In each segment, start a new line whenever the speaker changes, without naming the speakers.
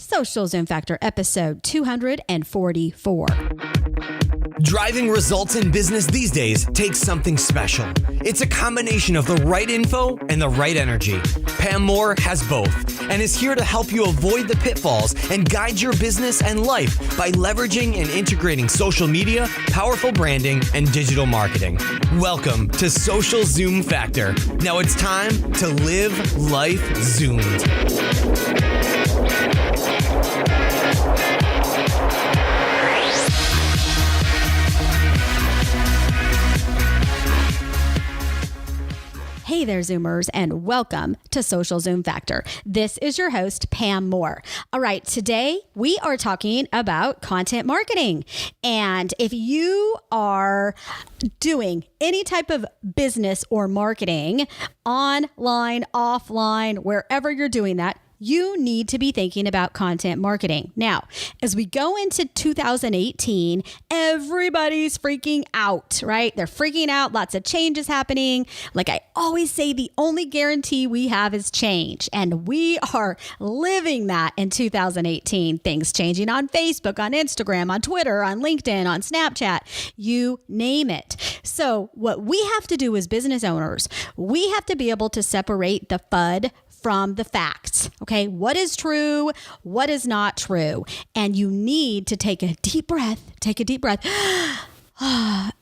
Social Zoom Factor episode 244.
Driving results in business these days takes something special. It's a combination of the right info and the right energy. Pam Moore has both and is here to help you avoid the pitfalls and guide your business and life by leveraging and integrating social media, powerful branding, and digital marketing. Welcome to Social Zoom Factor. Now it's time to live life zoomed.
Hey there, Zoomers, and welcome to Social Zoom Factor. This is your host, Pam Moore. All right, today we are talking about content marketing. And if you are doing any type of business or marketing, online, offline, wherever you're doing that, you need to be thinking about content marketing. Now, as we go into 2018, everybody's freaking out, right? They're freaking out. Lots of changes happening. Like I always say, the only guarantee we have is change. And we are living that in 2018. Things changing on Facebook, on Instagram, on Twitter, on LinkedIn, on Snapchat, you name it. So what we have to do as business owners, we have to be able to separate the FUD from the facts. Okay. What is true? What is not true? And you need to take a deep breath.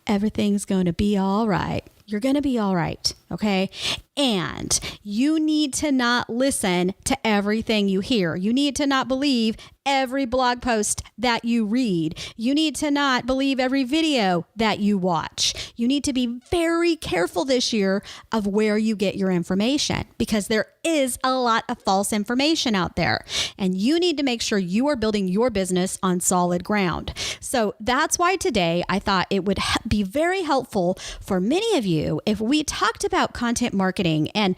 Everything's going to be all right. You're going to be all right. Okay. And you need to not listen to everything you hear. You need to not believe every blog post that you read. You need to not believe every video that you watch. You need to be very careful this year of where you get your information because there is a lot of false information out there. And you need to make sure you are building your business on solid ground. So that's why today I thought it would be very helpful for many of you if we talked about content marketing and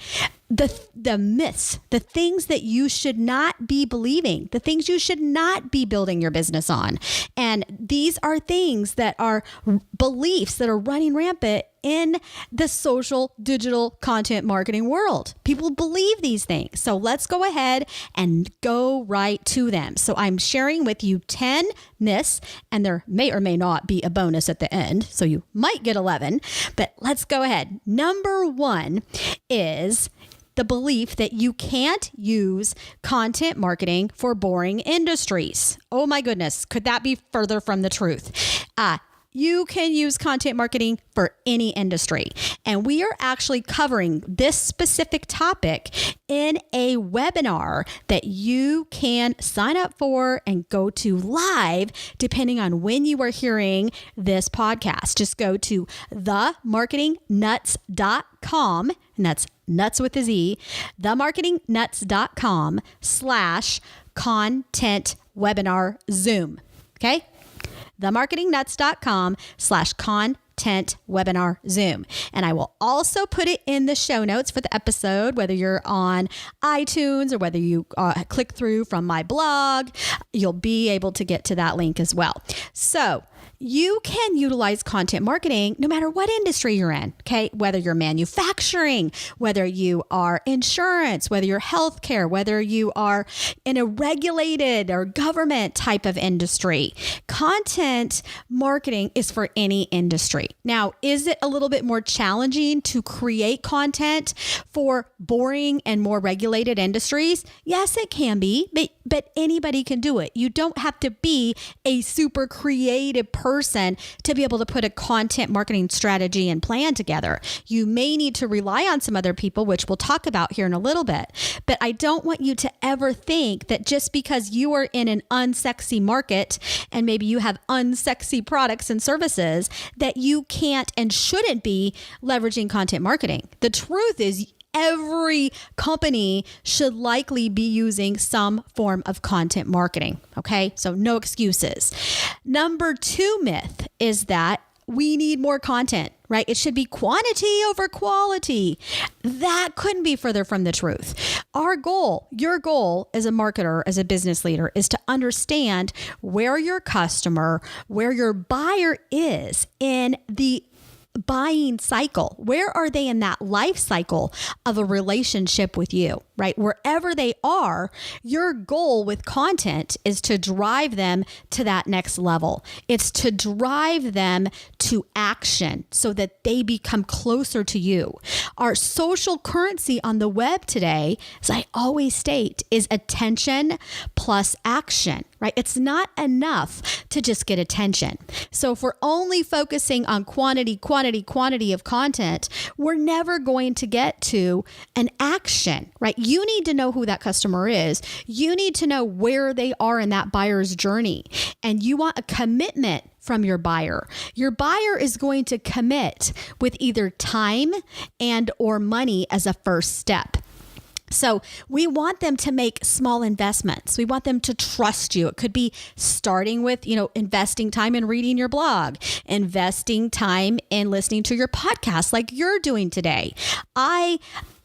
the myths, the things that you should not be believing, the things you should not be building your business on. And these are things that are beliefs that are running rampant in the social digital content marketing world. People believe these things. So let's go ahead and go right to them. So I'm sharing with you 10 myths, and there may or may not be a bonus at the end. So you might get 11, but let's go ahead. Number 1 is the belief that you can't use content marketing for boring industries. Oh my goodness. Could that be further from the truth? You can use content marketing for any industry. And we are actually covering this specific topic in a webinar that you can sign up for and go to live depending on when you are hearing this podcast. Just go to themarketingnutz.com, and that's Nutz with a Z, themarketingnutz.com/content webinar Zoom. Okay? themarketingnutz.com/content webinar Zoom. And I will also put it in the show notes for the episode, whether you're on iTunes or whether you click through from my blog, you'll be able to get to that link as well. So you can utilize content marketing no matter what industry you're in, okay? Whether you're manufacturing, whether you are insurance, whether you're healthcare, whether you are in a regulated or government type of industry. Content marketing is for any industry. Now, is it a little bit more challenging to create content for boring and more regulated industries? Yes, it can be, but anybody can do it. You don't have to be a super creative person to be able to put a content marketing strategy and plan together. You may need to rely on some other people, which we'll talk about here in a little bit. But I don't want you to ever think that just because you are in an unsexy market and maybe you have unsexy products and services that you can't and shouldn't be leveraging content marketing. The truth is, every company should likely be using some form of content marketing. Okay. So no excuses. Number 2 myth is that we need more content, right? It should be quantity over quality. That couldn't be further from the truth. Our goal, your goal as a marketer, as a business leader, is to understand where your customer, where your buyer is in the buying cycle? Where are they in that life cycle of a relationship with you, right? Wherever they are, your goal with content is to drive them to that next level. It's to drive them to action so that they become closer to you. Our social currency on the web today, as I always state, is attention plus action, right? It's not enough to just get attention. So if we're only focusing on quantity of content, we're never going to get to an action, right? You need to know who that customer is. You need to know where they are in that buyer's journey. And you want a commitment from your buyer. Your buyer is going to commit with either time and or money as a first step. So we want them to make small investments. We want them to trust you. It could be starting with, investing time in reading your blog, investing time in listening to your podcast like you're doing today. I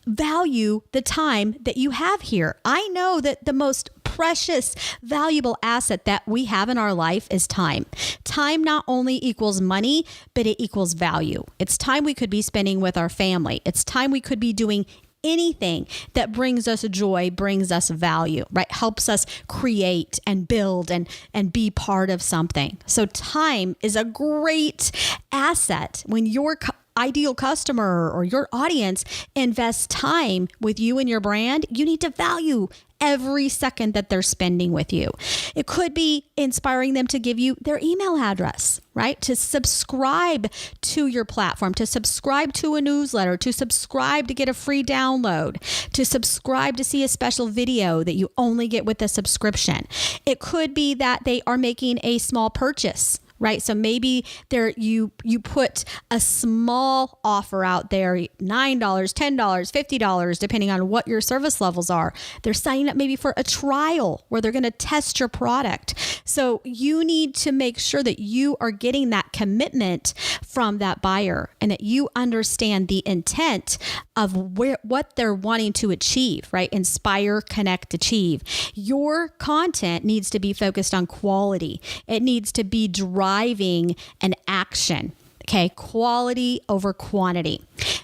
value the time that you have here. I know that the most precious, valuable asset that we have in our life is time. Time not only equals money, but it equals value. It's time we could be spending with our family. It's time we could be doing anything that brings us joy, brings us value, right? Helps us create and build and be part of something. So time is a great asset when your ideal customer or your audience invests time with you and your brand. You need to value every second that they're spending with you. It could be inspiring them to give you their email address, right? To subscribe to your platform, to subscribe to a newsletter, to subscribe to get a free download, to subscribe to see a special video that you only get with a subscription. It could be that they are making a small purchase, right? So maybe you put a small offer out there, $9, $10, $50, depending on what your service levels are. They're signing up maybe for a trial where they're going to test your product. So you need to make sure that you are getting that commitment from that buyer and that you understand the intent of what they're wanting to achieve, right? Inspire, connect, achieve. Your content needs to be focused on quality. It needs to be driving an action. Okay, quality over quantity.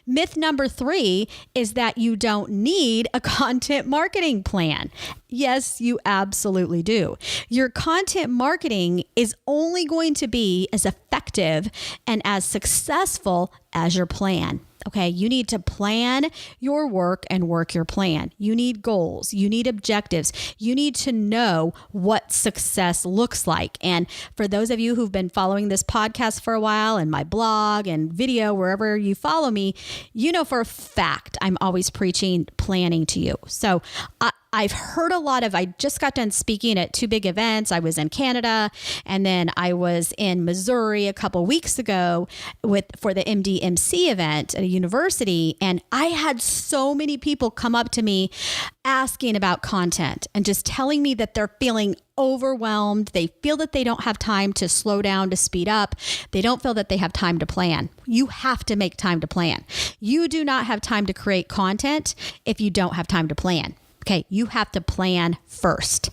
Myth number 3 is that you don't need a content marketing plan. Yes, you absolutely do. Your content marketing is only going to be as effective and as successful as your plan. Okay, you need to plan your work and work your plan. You need goals. You need objectives. You need to know what success looks like. And for those of you who've been following this podcast for a while and my blog and video, wherever you follow me, you know for a fact I'm always preaching planning to you. So I've heard I just got done speaking at 2 big events. I was in Canada and then I was in Missouri a couple weeks ago for the nbsp event at a university. And I had so many people come up to me asking about content and just telling me that they're feeling overwhelmed. They feel that they don't have time to slow down, to speed up. They don't feel that they have time to plan. You have to make time to plan. You do not have time to create content if you don't have time to plan. Okay, you have to plan first.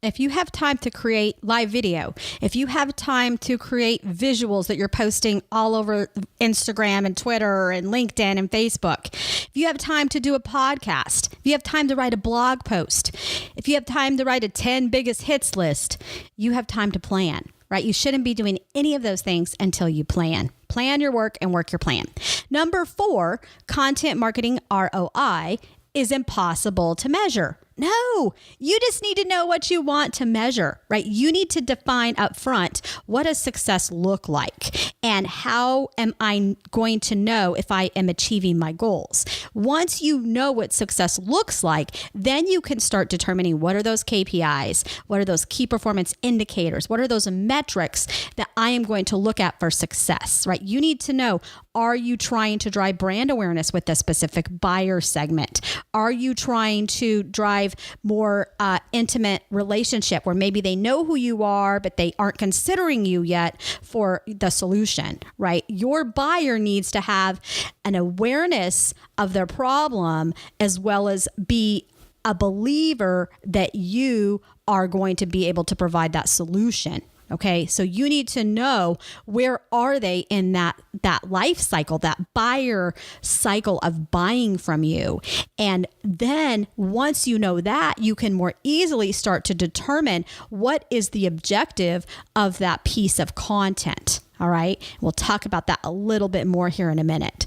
If you have time to create live video, if you have time to create visuals that you're posting all over Instagram and Twitter and LinkedIn and Facebook, if you have time to do a podcast, if you have time to write a blog post, if you have time to write a 10 biggest hits list, you have time to plan, right? You shouldn't be doing any of those things until you plan. Plan your work and work your plan. Number 4, content marketing ROI is impossible to measure. No, you just need to know what you want to measure, right? You need to define up front, what does success look like? And how am I going to know if I am achieving my goals? Once you know what success looks like, then you can start determining what are those KPIs? What are those key performance indicators? What are those metrics that I am going to look at for success, right? You need to know, are you trying to drive brand awareness with a specific buyer segment? Are you trying to drive more intimate relationship where maybe they know who you are, but they aren't considering you yet for the solution, right? Your buyer needs to have an awareness of their problem as well as be a believer that you are going to be able to provide that solution. Okay. So you need to know, where are they in that life cycle, that buyer cycle of buying from you. And then once you know that, you can more easily start to determine what is the objective of that piece of content. All right. We'll talk about that a little bit more here in a minute.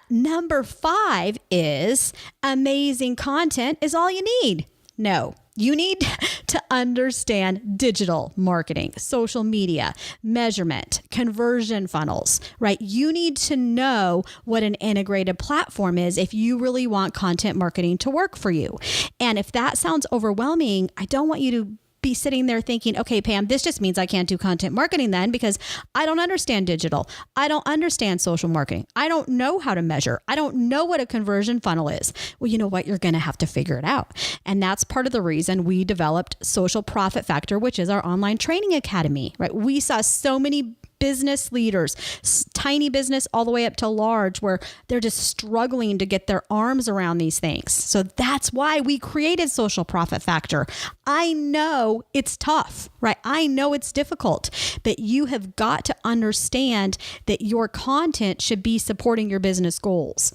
Number 5 is amazing content is all you need. No. You need to understand digital marketing, social media, measurement, conversion funnels, right? You need to know what an integrated platform is if you really want content marketing to work for you. And if that sounds overwhelming, I don't want you to be sitting there thinking, okay, Pam, this just means I can't do content marketing then because I don't understand digital. I don't understand social marketing. I don't know how to measure. I don't know what a conversion funnel is. Well, you know what? You're going to have to figure it out. And that's part of the reason we developed Social Profit Factor, which is our online training academy, right? We saw so many business leaders, tiny business all the way up to large, where they're just struggling to get their arms around these things. So that's why we created Social Profit Factor. I know it's tough, right? I know it's difficult, but you have got to understand that your content should be supporting your business goals.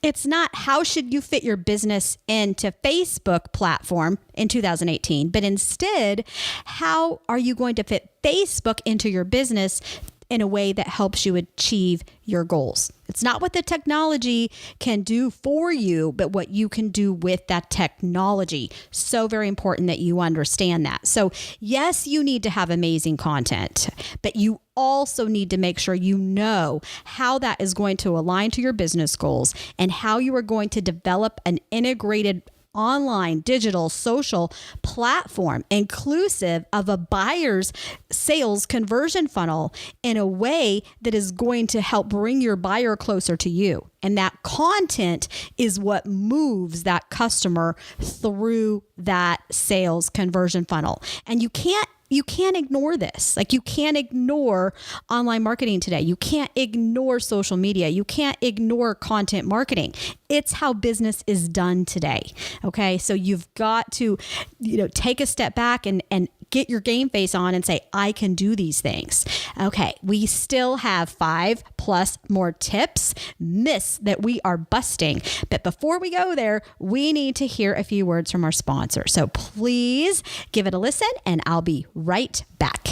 It's not how should you fit your business into Facebook platform in 2018, but instead, how are you going to fit Facebook into your business in a way that helps you achieve your goals? It's not what the technology can do for you, but what you can do with that technology. So very important that you understand that. So yes, you need to have amazing content, but you also need to make sure you know how that is going to align to your business goals and how you are going to develop an integrated online, digital, social platform inclusive of a buyer's sales conversion funnel in a way that is going to help bring your buyer closer to you. And that content is what moves that customer through that sales conversion funnel. And you can't ignore this. Like, you can't ignore online marketing today. You can't ignore social media. You can't ignore content marketing. It's how business is done today. Okay. So you've got to, take a step back and get your game face on and say, I can do these things. Okay. We still have 5+ more tips, myths that we are busting. But before we go there, we need to hear a few words from our sponsor. So please give it a listen and I'll be right back.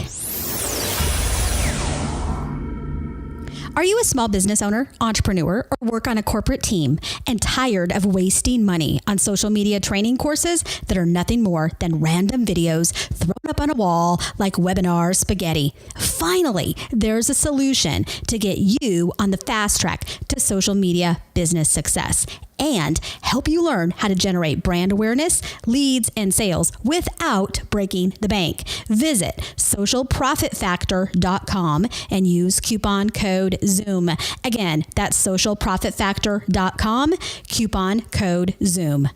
Are you a small business owner, entrepreneur, or work on a corporate team and tired of wasting money on social media training courses that are nothing more than random videos thrown up on a wall like webinar spaghetti? Finally, there's a solution to get you on the fast track to social media business success and help you learn how to generate brand awareness, leads, and sales without breaking the bank. Visit socialprofitfactor.com and use coupon code ZOOM. Again, that's socialprofitfactor.com, coupon code ZOOM.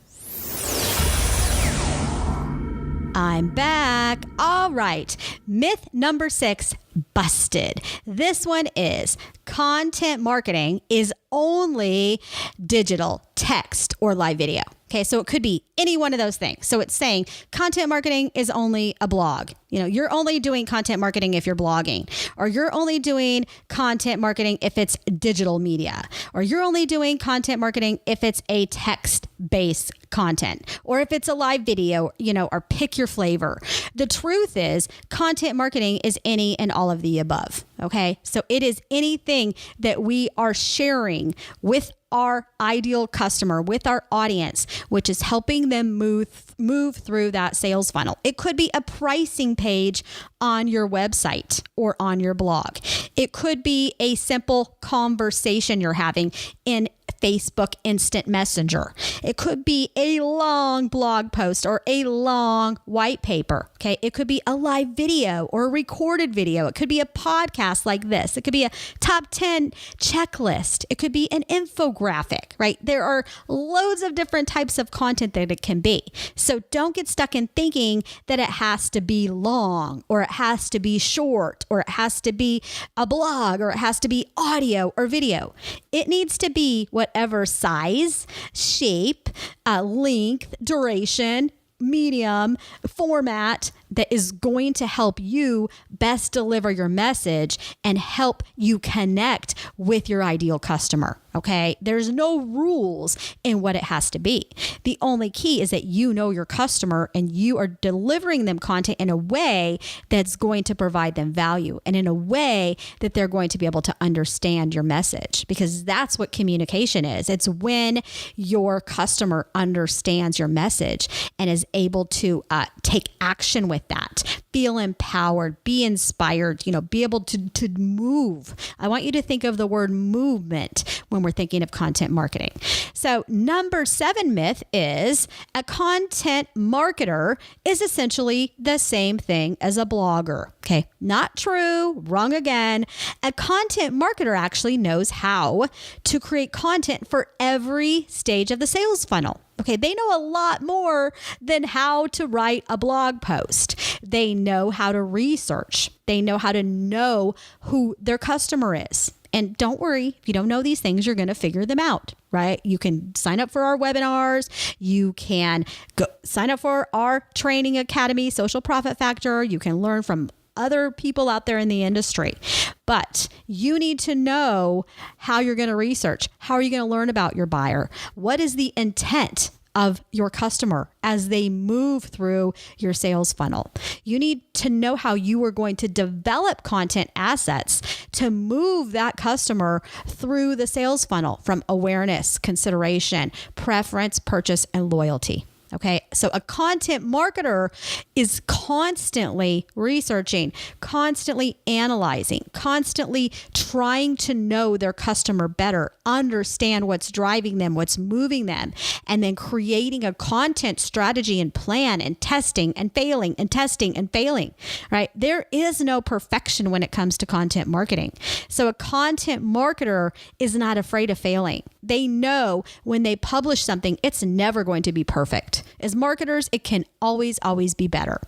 I'm back. All right. Myth number 6, busted. This one is content marketing is only digital, text, or live video. Okay, so it could be any one of those things. So it's saying content marketing is only a blog. You're only doing content marketing if you're blogging, or you're only doing content marketing if it's digital media, or you're only doing content marketing if it's a text-based content, or if it's a live video, or pick your flavor. The truth is, content marketing is any and all of the above. Okay, so it is anything that we are sharing with our ideal customer, with our audience, which is helping them move through that sales funnel. It could be a pricing page on your website or on your blog. It could be a simple conversation you're having in Facebook Instant Messenger. It could be a long blog post or a long white paper. Okay. It could be a live video or a recorded video. It could be a podcast like this. It could be a top 10 checklist. It could be an infographic, right? There are loads of different types of content that it can be. So don't get stuck in thinking that it has to be long, or it has to be short, or it has to be a blog, or it has to be audio or video. It needs to be whatever size, shape, length, duration, medium, format that is going to help you best deliver your message and help you connect with your ideal customer. Okay. There's no rules in what it has to be. The only key is that you know your customer and you are delivering them content in a way that's going to provide them value and in a way that they're going to be able to understand your message, because that's what communication is. It's when your customer understands your message and is able to take action with that, feel empowered, be inspired, be able to move. I want you to think of the word movement when we're thinking of content marketing. So number 7 myth is a content marketer is essentially the same thing as a blogger. Okay, not true, wrong again. A content marketer actually knows how to create content for every stage of the sales funnel. Okay, they know a lot more than how to write a blog post. They know how to research. They know how to know who their customer is. And don't worry, if you don't know these things, you're going to figure them out, right? You can sign up for our webinars. You can go sign up for our training academy, Social Profit Factor. You can learn from other people out there in the industry. But you need to know how you're going to research. How are you going to learn about your buyer? What is the intent of your customer as they move through your sales funnel? You need to know how you are going to develop content assets to move that customer through the sales funnel from awareness, consideration, preference, purchase, and loyalty. Okay, so a content marketer is constantly researching, constantly analyzing, constantly trying to know their customer better, understand what's driving them, what's moving them, and then creating a content strategy and plan and testing and failing and testing and failing, right? There is no perfection when it comes to content marketing. So a content marketer is not afraid of failing. They know when they publish something, it's never going to be perfect. As marketers, it can always be better.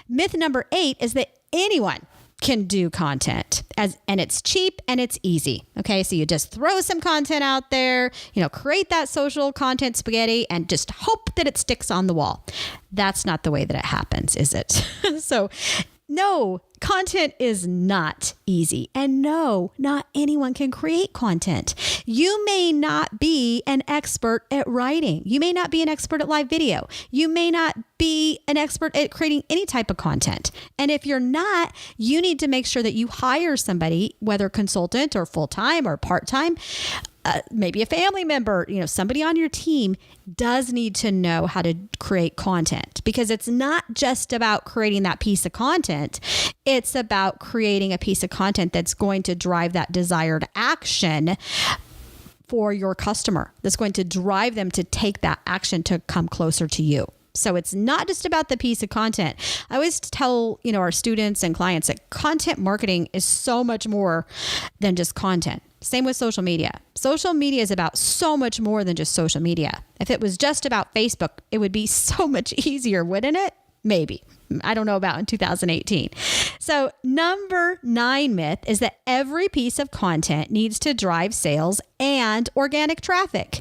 Myth number 8 is that anyone can do content and it's cheap and it's easy. Okay. So you just throw some content out there, create that social content spaghetti and just hope that it sticks on the wall. That's not the way that it happens, is it? So no, content is not easy. And no, not anyone can create content. You may not be an expert at writing. You may not be an expert at live video. You may not be an expert at creating any type of content. And if you're not, you need to make sure that you hire somebody, whether consultant or full-time or part-time, maybe a family member, somebody on your team does need to know how to create content, because it's not just about creating that piece of content. It's about creating a piece of content that's going to drive that desired action for your customer, that's going to drive them to take that action to come closer to you. So it's not just about the piece of content. I always tell, our students and clients that content marketing is so much more than just content. Same with social media. Social media is about so much more than just social media. If it was just about Facebook, it would be so much easier, wouldn't it? Maybe. I don't know about in 2018. So number 9 myth is that every piece of content needs to drive sales and organic traffic.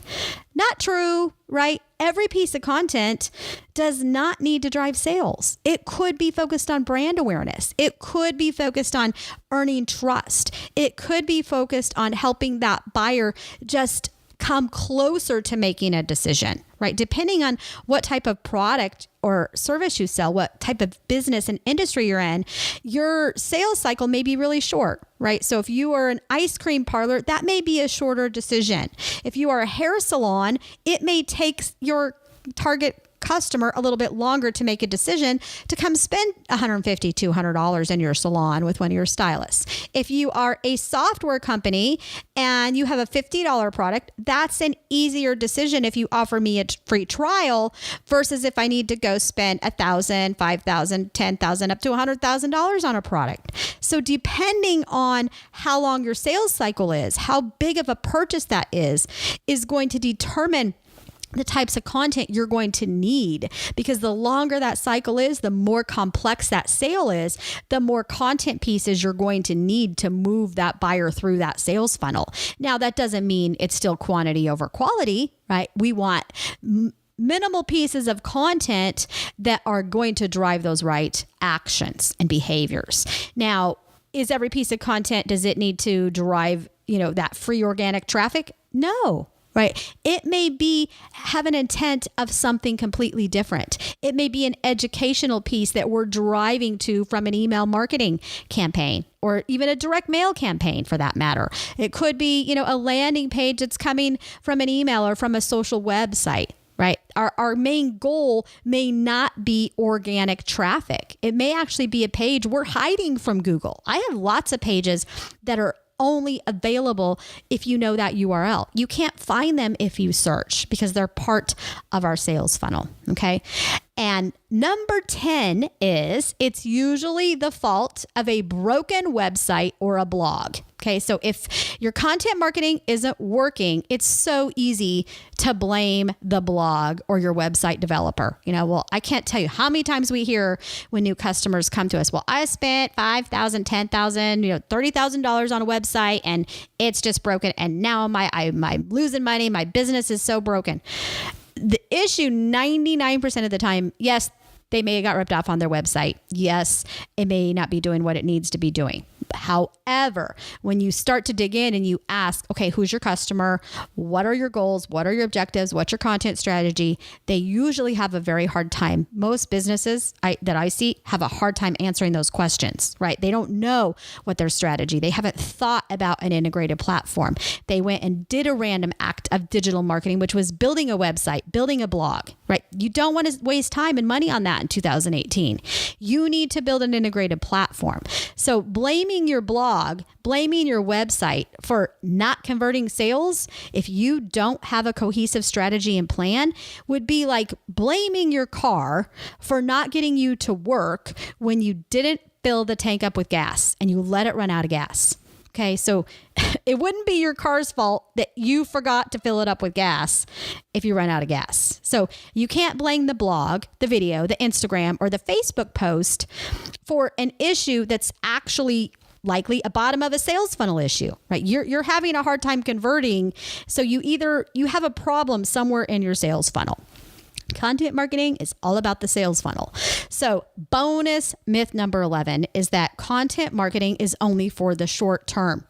Not true, right? Every piece of content does not need to drive sales. It could be focused on brand awareness. It could be focused on earning trust. It could be focused on helping that buyer just come closer to making a decision, right? Depending on what type of product or service you sell, what type of business and industry you're in, your sales cycle may be really short, right? So if you are an ice cream parlor, that may be a shorter decision. If you are a hair salon, it may take your target customer a little bit longer to make a decision to come spend $150, $200 in your salon with one of your stylists. If you are a software company and you have a $50 product, that's an easier decision if you offer me a free trial versus if I need to go spend $1,000, $5,000, $10,000, up to $100,000 on a product. So depending on how long your sales cycle is, how big of a purchase that is going to determine the types of content you're going to need, because the longer that cycle is, the more complex that sale is, the more content pieces you're going to need to move that buyer through that sales funnel. Now, that doesn't mean it's still quantity over quality, right? We want minimal pieces of content that are going to drive those right actions and behaviors. Now, is every piece of content, does it need to drive, that free organic traffic? No. Right. It may have an intent of something completely different. It may be an educational piece that we're driving to from an email marketing campaign, or even a direct mail campaign for that matter. It could be, a landing page that's coming from an email or from a social website. Right. Our main goal may not be organic traffic. It may actually be a page we're hiding from Google. I have lots of pages that are only available if you know that URL. You can't find them if you search because they're part of our sales funnel. Okay. And number 10 is it's usually the fault of a broken website or a blog. Okay. So if your content marketing isn't working, it's so easy to blame the blog or your website developer. I can't tell you how many times we hear when new customers come to us, well, I spent $5,000, $10,000, $30,000 on a website and it's just broken. And now I'm losing money. My business is so broken. The issue 99% of the time, yes, they may have got ripped off on their website. Yes, it may not be doing what it needs to be doing. However, when you start to dig in and you ask, okay, who's your customer? What are your goals? What are your objectives? What's your content strategy? They usually have a very hard time. Most businesses that I see have a hard time answering those questions, right? They don't know what their strategy. They haven't thought about an integrated platform. They went and did a random act of digital marketing, which was building a website, building a blog, right? You don't want to waste time and money on that in 2018. You need to build an integrated platform. So blaming your blog, blaming your website for not converting sales, if you don't have a cohesive strategy and plan, would be like blaming your car for not getting you to work when you didn't fill the tank up with gas and you let it run out of gas. Okay, so it wouldn't be your car's fault that you forgot to fill it up with gas if you run out of gas. So you can't blame the blog, the video, the Instagram, or the Facebook post for an issue that's actually likely a bottom of a sales funnel issue, right? You're having a hard time converting. So you have a problem somewhere in your sales funnel. Content marketing is all about the sales funnel. So bonus myth number 11 is that content marketing is only for the short term.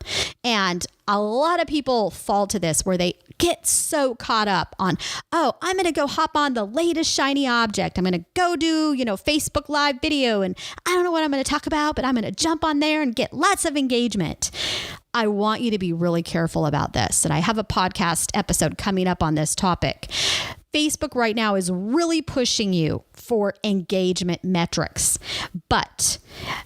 And a lot of people fall to this where they get so caught up on, oh, I'm going to go hop on the latest shiny object. I'm going to go do, Facebook live video. And I don't know what I'm going to talk about, but I'm going to jump on there and get lots of engagement. I want you to be really careful about this. And I have a podcast episode coming up on this topic. Facebook right now is really pushing you for engagement metrics, but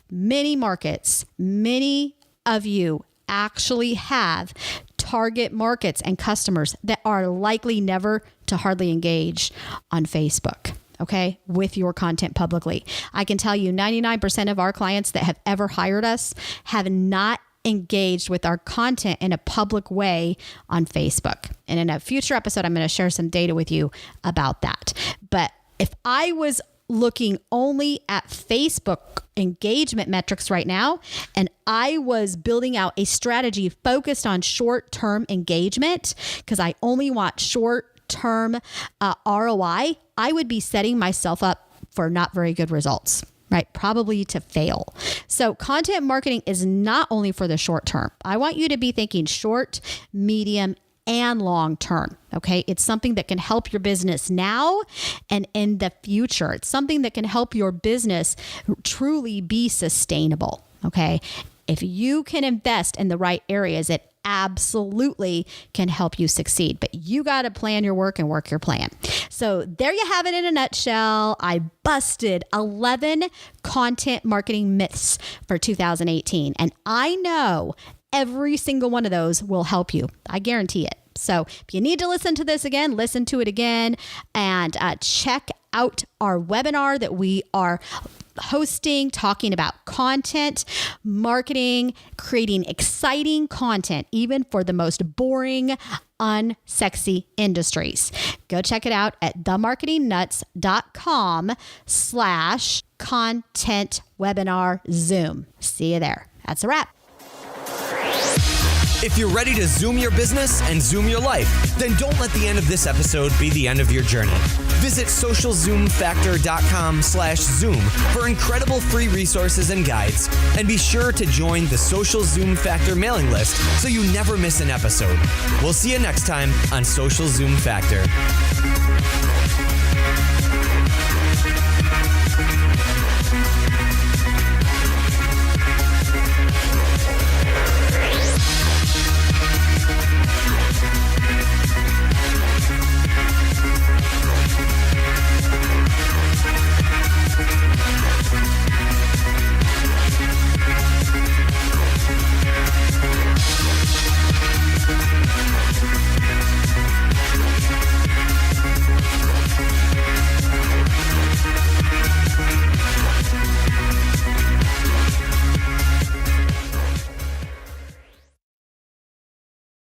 many markets, many of you actually have target markets and customers that are likely never to hardly engage on Facebook. Okay, with your content publicly. I can tell you 99% of our clients that have ever hired us have not engaged with our content in a public way on Facebook. And in a future episode, I'm going to share some data with you about that. But if I was looking only at Facebook engagement metrics right now, and I was building out a strategy focused on short-term engagement, because I only want short-term ROI, I would be setting myself up for not very good results. Right? Probably to fail. So content marketing is not only for the short term. I want you to be thinking short, medium, and long term. Okay. It's something that can help your business now and in the future. It's something that can help your business truly be sustainable. Okay. If you can invest in the right areas, it absolutely can help you succeed, but you got to plan your work and work your plan. So there you have it in a nutshell. I busted 11 content marketing myths for 2018. And I know every single one of those will help you. I guarantee it. So if you need to listen to this again, listen to it again and check out our webinar that we are hosting, talking about content, marketing, creating exciting content, even for the most boring, unsexy industries. Go check it out at themarketingnutz.com/content webinar Zoom. See you there. That's a wrap.
If you're ready to zoom your business and zoom your life, then don't let the end of this episode be the end of your journey. Visit socialzoomfactor.com/Zoom for incredible free resources and guides. And be sure to join the Social Zoom Factor mailing list so you never miss an episode. We'll see you next time on Social Zoom Factor.